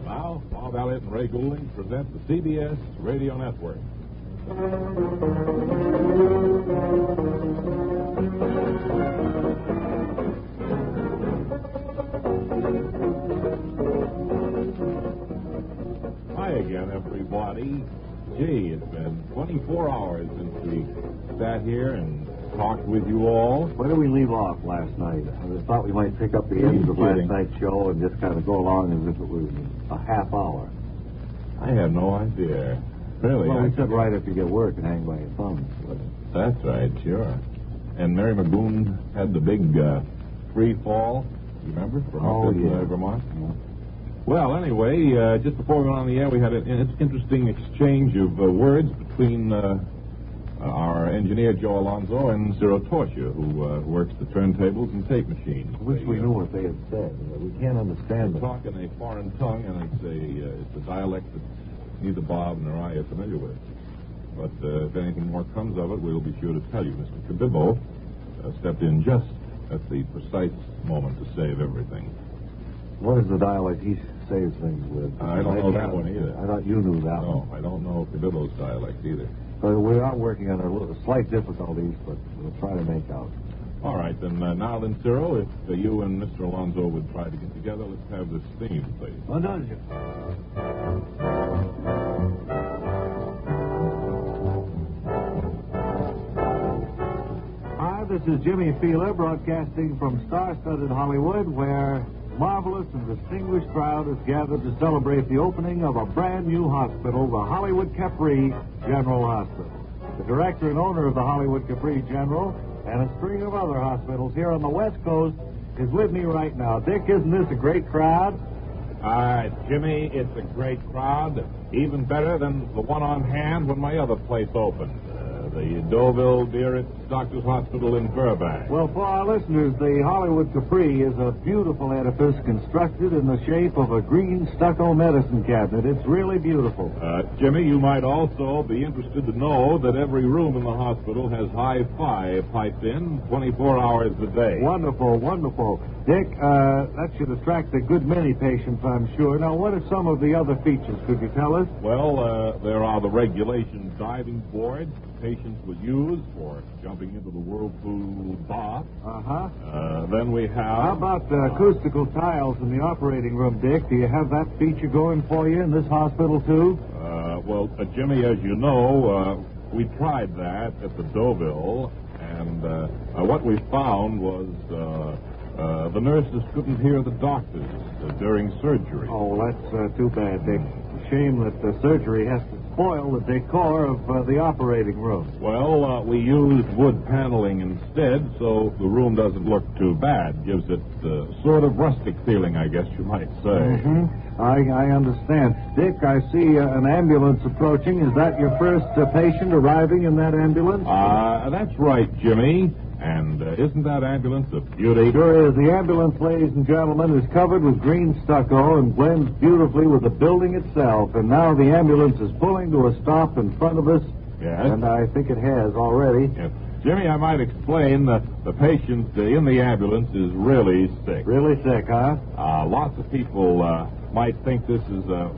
Now, Bob Elliott and Ray Goulding present the CBS Radio Network. Hi again, everybody. Gee, it's been 24 hours since we sat here and talked with you all. Where did we leave off last night? I thought we might pick up the end of last night's show and just kind of go along as if it was a half hour. I have no idea. Really? Well, we said right after you get work and hang by your thumbs. That's right, sure. And Mary McGoon had the big free fall, you remember? From up in Vermont? Yeah. Well, anyway, just before we went on the air, we had an interesting exchange of words between our engineer, Joe Alonzo, and Ciro Torcia, who works the turntables and tape machines. I wish we knew what they had said. We can't understand them. They talk in a foreign tongue, and it's a dialect that neither Bob nor I are familiar with. But if anything more comes of it, we'll be sure to tell you. Mr. Cabibbo stepped in just at the precise moment to save everything. What is the dialect he saves things with? I don't know that one either. I thought you knew that one. No, I don't know Cabibbo's dialect either. But we are working on slight difficulties, but we'll try to make out. All right, then, now then, Ciro, if you and Mr. Alonzo would try to get together, let's have this theme, please. Well done, Jim. Hi, this is Jimmie Feeler, broadcasting from star-studded Hollywood, where marvelous and distinguished crowd has gathered to celebrate the opening of a brand new hospital, the Hollywood Capri General Hospital. The director and owner of the Hollywood Capri General and a string of other hospitals here on the West Coast is with me right now. Dick, isn't this a great crowd? Jimmy, it's a great crowd. Even better than the one on hand when my other place opened. The Deauville Biarritz Doctors Hospital in Burbank. Well, for our listeners, the Hollywood Capri is a beautiful edifice constructed in the shape of a green stucco medicine cabinet. It's really beautiful. Jimmy, you might also be interested to know that every room in the hospital has hi-fi piped in 24 hours a day. Wonderful, wonderful. Dick, that should attract a good many patients, I'm sure. Now, what are some of the other features? Could you tell us? Well, there are the regulation diving boards patients would use for jumping into the whirlpool bath. Then we have... How about the acoustical tiles in the operating room, Dick? Do you have that feature going for you in this hospital, too? Well, Jimmy, as you know, we tried that at the Deauville, and what we found was the nurses couldn't hear the doctors during surgery. Oh, that's too bad, Dick. Shame that the surgery has to spoil the decor of the operating room. Well, we used wood paneling instead, so the room doesn't look too bad. Gives it sort of rustic feeling, I guess you might say. I understand. Dick, I see an ambulance approaching. Is that your first patient arriving in that ambulance? That's right, Jimmy. And isn't that ambulance a beauty? Sure is. The ambulance, ladies and gentlemen, is covered with green stucco and blends beautifully with the building itself. And now the ambulance is pulling to a stop in front of us. Yes. And I think it has already. Yes. Jimmy, I might explain that the patient in the ambulance is really sick. Really sick, huh? Lots of people might think this is a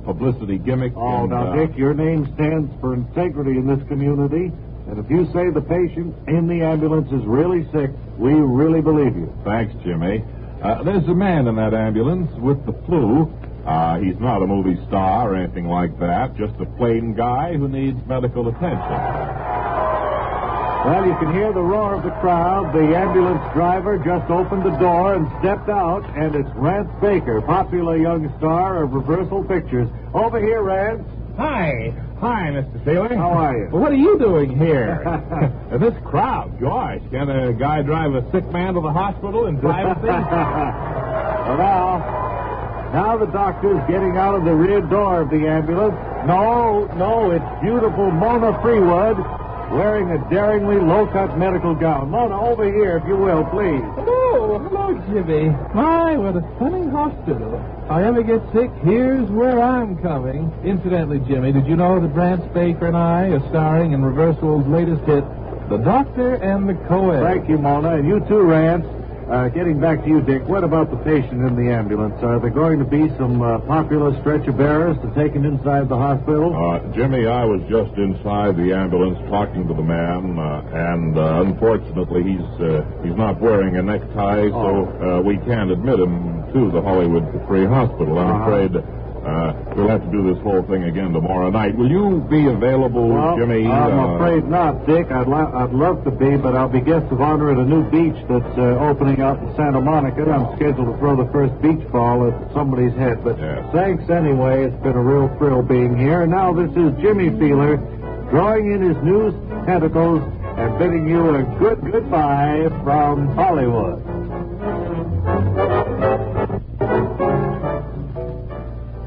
publicity gimmick. Oh, now, Dick, your name stands for integrity in this community. And if you say the patient in the ambulance is really sick, we really believe you. Thanks, Jimmy. There's a man in that ambulance with the flu. He's not a movie star or anything like that, just a plain guy who needs medical attention. Well, you can hear the roar of the crowd. The ambulance driver just opened the door and stepped out, and it's Rance Baker, popular young star of Reversal Pictures. Over here, Rance. Hi, Mr. Feeler. How are you? Well, what are you doing here? This crowd, gosh. Can a guy drive a sick man to the hospital in privacy? Well, now the doctor's getting out of the rear door of the ambulance. No, it's beautiful Mona Freewood wearing a daringly low-cut medical gown. Mona, over here, if you will, please. Hello, Jimmy. My, what a stunning hospital. If I ever get sick, here's where I'm coming. Incidentally, Jimmy, did you know that Rance Baker and I are starring in Reversal's latest hit, The Doctor and the Co-Ed? Thank you, Mona, and you too, Rance. Getting back to you, Dick, what about the patient in the ambulance? Are there going to be some popular stretcher bearers to take him inside the hospital? Jimmy, I was just inside the ambulance talking to the man, and unfortunately he's not wearing a necktie, so we can't admit him to the Hollywood Capri Hospital. I'm afraid we'll have to do this whole thing again tomorrow night. Will you be available, Jimmy? I'm afraid not, Dick. I'd love to be, but I'll be guest of honor at a new beach that's opening out in Santa Monica. I'm scheduled to throw the first beach ball at somebody's head. But thanks anyway. It's been a real thrill being here. And now this is Jimmie Feeler drawing in his news tentacles and bidding you a good goodbye from Hollywood.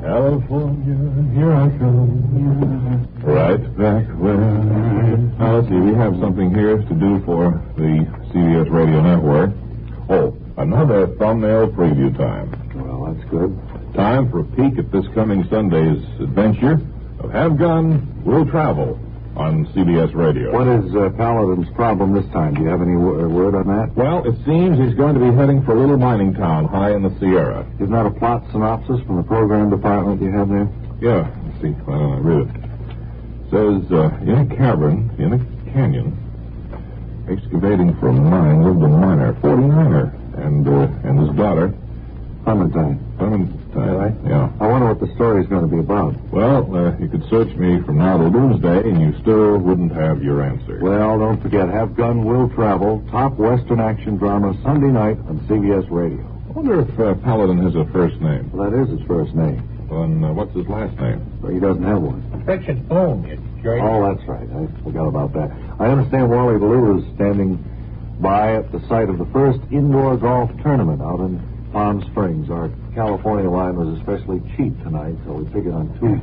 California, here I come, right back where... Now, let's see, we have something here to do for the CBS Radio Network. Oh, another thumbnail preview time. Well, that's good. Time for a peek at this coming Sunday's adventure of Have Gun, Will Travel on CBS Radio. What is Paladin's problem this time? Do you have any word on that? Well, it seems he's going to be heading for a little mining town high in the Sierra. Isn't that a plot synopsis from the program department you have there? Yeah, let's see. I read it. It says, in a cavern, in a canyon, excavating for a mine, lived a miner, 49er, and his daughter. Clementine, right? Yeah. I wonder what the story's going to be about. Well, you could search me from now to doomsday, and you still wouldn't have your answer. Well, don't forget, Have Gun, Will Travel, top Western action drama, Sunday night on CBS Radio. I wonder if Paladin has a first name. Well, that is his first name. Well, and what's his last name? Well, he doesn't have one. Affection Boone, Jerry. Oh, that's right. I forgot about that. I understand Wally Ballou is standing by at the site of the first indoor golf tournament out in Palm Springs. Our California line was especially cheap tonight, so we figured on two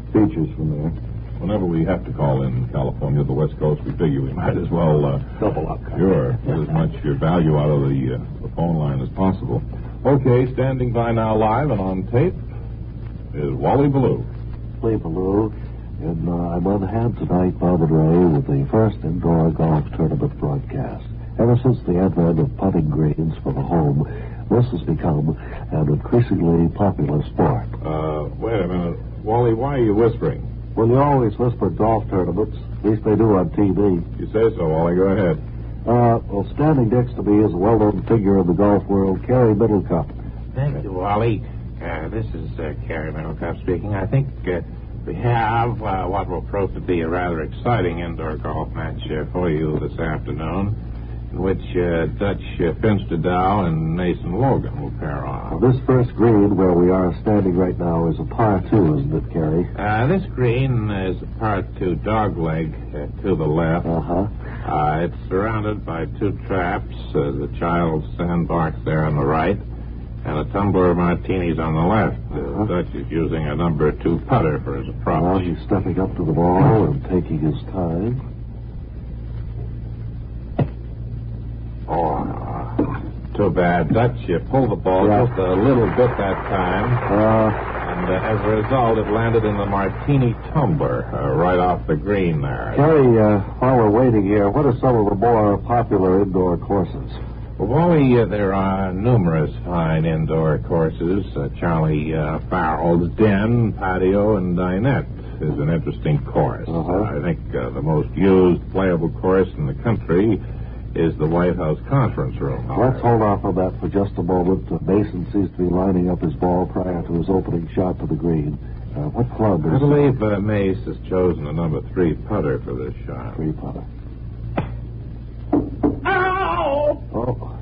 features from there. Whenever we have to call in California, the West Coast, we figure we might as well... double up. Sure. Get as much value out of the phone line as possible. Okay, standing by now live and on tape is Wally Ballou. Lee Ballou, and I'm on hand tonight, Bob and Ray, with the first indoor golf tournament broadcast. Ever since the advent of putting greens for the home, this has become an increasingly popular sport. Wait a minute. Wally, why are you whispering? Well, you always whisper golf tournaments. At least they do on TV. You say so, Wally. Go ahead. Well, standing next to me is a well-known figure in the golf world, Kerry Middlecup. Thank you, Wally. This is Kerry Middlecup speaking. I think we have what will prove to be a rather exciting indoor golf match for you this afternoon, in which Dutch Finsterdow and Mason Logan will pair off. Well, this first green where we are standing right now is a par 2, isn't it, Kerry? This green is a par 2 dogleg to the left. It's surrounded by 2 traps, the child's sandbox there on the right, and a tumbler of martinis on the left. Dutch is using a number 2 putter for his approach. Well, he's stepping up to the ball and taking his time. Too bad. Dutch, you pulled the ball just a little bit that time. And as a result, it landed in the martini tumbler right off the green there. Kerry, while we're waiting here, what are some of the more popular indoor courses? Well, Wally, there are numerous fine indoor courses. Charlie Farrell's Den, Patio, and Dinette is an interesting course. I think the most used playable course in the country is the White House Conference Room. Let's hold off on that for just a moment. Mason seems to be lining up his ball prior to his opening shot to the green. What club is... I believe Mace has chosen a number 3 putter for this shot. 3 putter. Ow! Oh.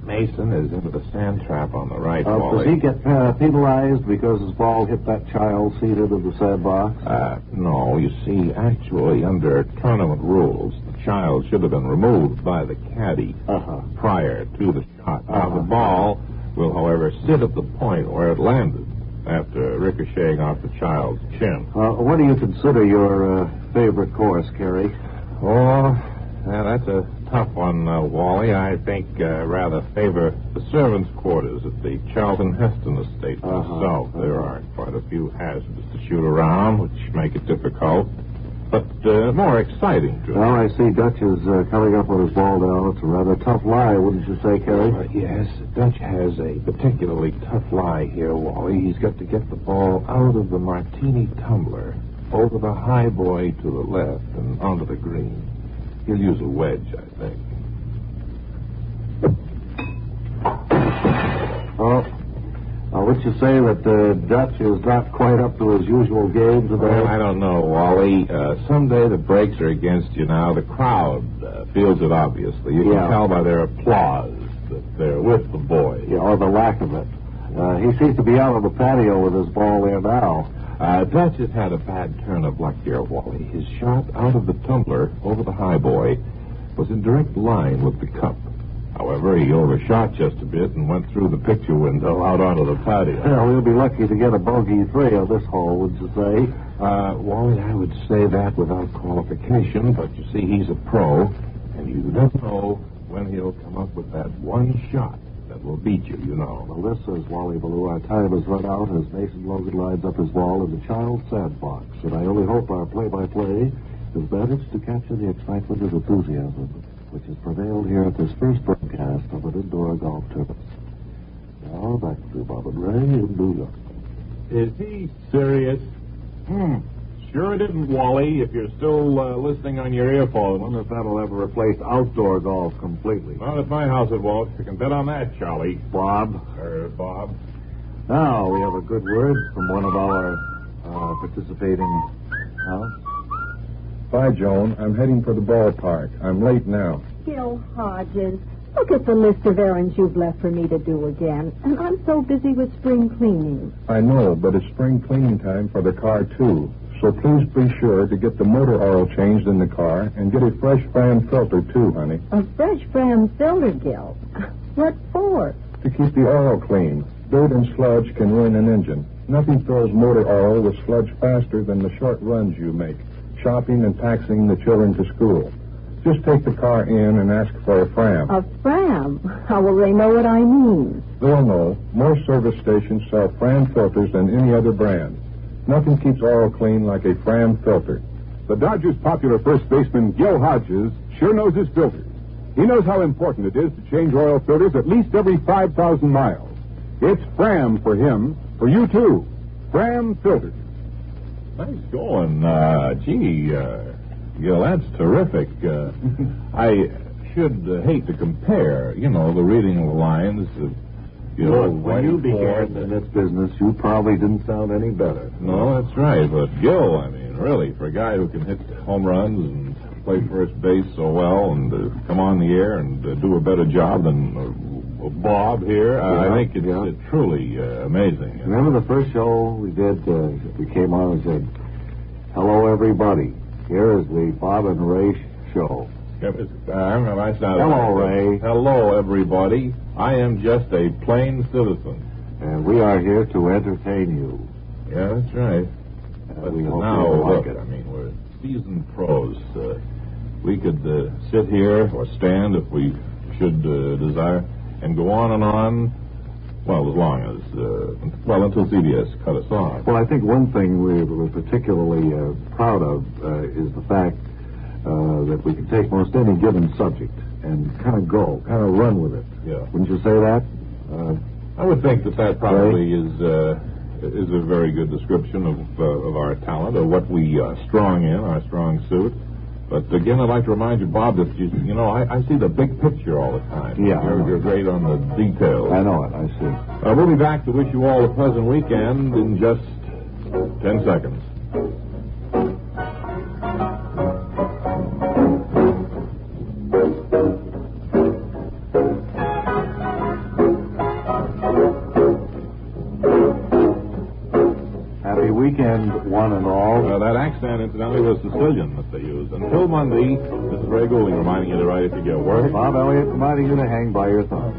Mason is into the sand trap on the right, Does Wally. he get penalized because his ball hit that child seated in the sandbox? No, you see, actually, under tournament rules, the child should have been removed by the caddy prior to the shot. Now, the ball will, however, sit at the point where it landed after ricocheting off the child's chin. What do you consider your favorite course, Kerry? Oh, that's a tough one, Wally. I think rather favor the servants' quarters at the Charlton Heston estate myself. There are quite a few hazards to shoot around, which make it difficult. but more exciting to him. Well, I see Dutch is coming up with his ball now. It's a rather tough lie, wouldn't you say, Kerry? Yes, Dutch has a particularly tough lie here, Wally. He's got to get the ball out of the martini tumbler, over the high boy to the left, and onto the green. He'll use a wedge, I think. Well, would you say that Dutch is not quite up to his usual game today? Well, I don't know, Wally. Someday the brakes are against you now. The crowd feels it, obviously. You can tell by their applause that they're with the boy. Yeah, or the lack of it. He seems to be out on the patio with his ball there now. Dutch has had a bad turn of luck here, Wally. His shot out of the tumbler over the high boy was in direct line with the cup. However, he overshot just a bit and went through the picture window out onto the patio. Well, we'll be lucky to get a bogey 3 on this hole, would you say? Wally, I would say that without qualification, but you see, he's a pro, and you don't know when he'll come up with that one shot that will beat you, you know. Well, this is Wally Ballou. Our time has run out as Mason Logan lines up his ball in the child's sandbox, and I only hope our play-by-play has managed to capture the excitement and enthusiasm which has prevailed here at this first broadcast of an indoor golf tournament. Now, back to Bob and Ray in New York. Is he serious? Sure it isn't, Wally, if you're still listening on your earphones. I wonder if that'll ever replace outdoor golf completely. Not at my house, it won't. You can bet on that, Charlie. Bob. Bob. Now, we have a good word from one of our participating... Bye, Joan. I'm heading for the ballpark. I'm late now. Gil Hodges, look at the list of errands you've left for me to do again. And I'm so busy with spring cleaning. I know, but it's spring cleaning time for the car, too. So please be sure to get the motor oil changed in the car and get a fresh Fram filter, too, honey. A fresh Fram filter, Gil? What for? To keep the oil clean. Dirt and sludge can ruin an engine. Nothing fills motor oil with sludge faster than the short runs you make, shopping and taxiing the children to school. Just take the car in and ask for a Fram. A Fram? How will they know what I mean? They'll know. Most service stations sell Fram filters than any other brand. Nothing keeps oil clean like a Fram filter. The Dodgers' popular first baseman, Gil Hodges, sure knows his filters. He knows how important it is to change oil filters at least every 5,000 miles. It's Fram for him, for you too. Fram filters. Nice going. Gil, that's terrific. I should hate to compare, the reading of the lines of... Look, when you began in this business, you probably didn't sound any better. No, that's right. But Gil, really, for a guy who can hit home runs and play first base so well and come on the air and do a better job than Bob here, I think it's truly amazing. Remember the first show we did? We came on and said, "Hello, everybody. Here is the Bob and Ray show." Hello, Ray. Hello, everybody. I am just a plain citizen. And we are here to entertain you. Yeah, that's right. But we hope now, you look, like it. We're seasoned pros. We could sit here or stand if we should desire and go on and on, well, as long as, until CBS cut us off. Well, I think one thing we're particularly proud of is the fact that we can take most any given subject and kind of run with it. Yeah. Wouldn't you say that? I would think that probably is a very good description of our talent, of what we are strong in, our strong suit. But again, I'd like to remind you, Bob, that I see the big picture all the time. Yeah, you're great on the details. I know it. I see. We'll be back to wish you all a pleasant weekend in just 10 seconds. Weekend, one and all. That accent, incidentally, was Sicilian that they used. Until Monday, this is Ray Goulding reminding you to write if you get work. Bob Elliott reminding you to hang by your thumb.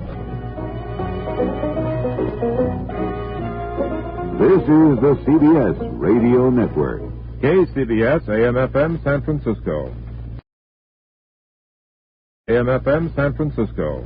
This is the CBS Radio Network. KCBS AM/FM San Francisco. AM/FM San Francisco.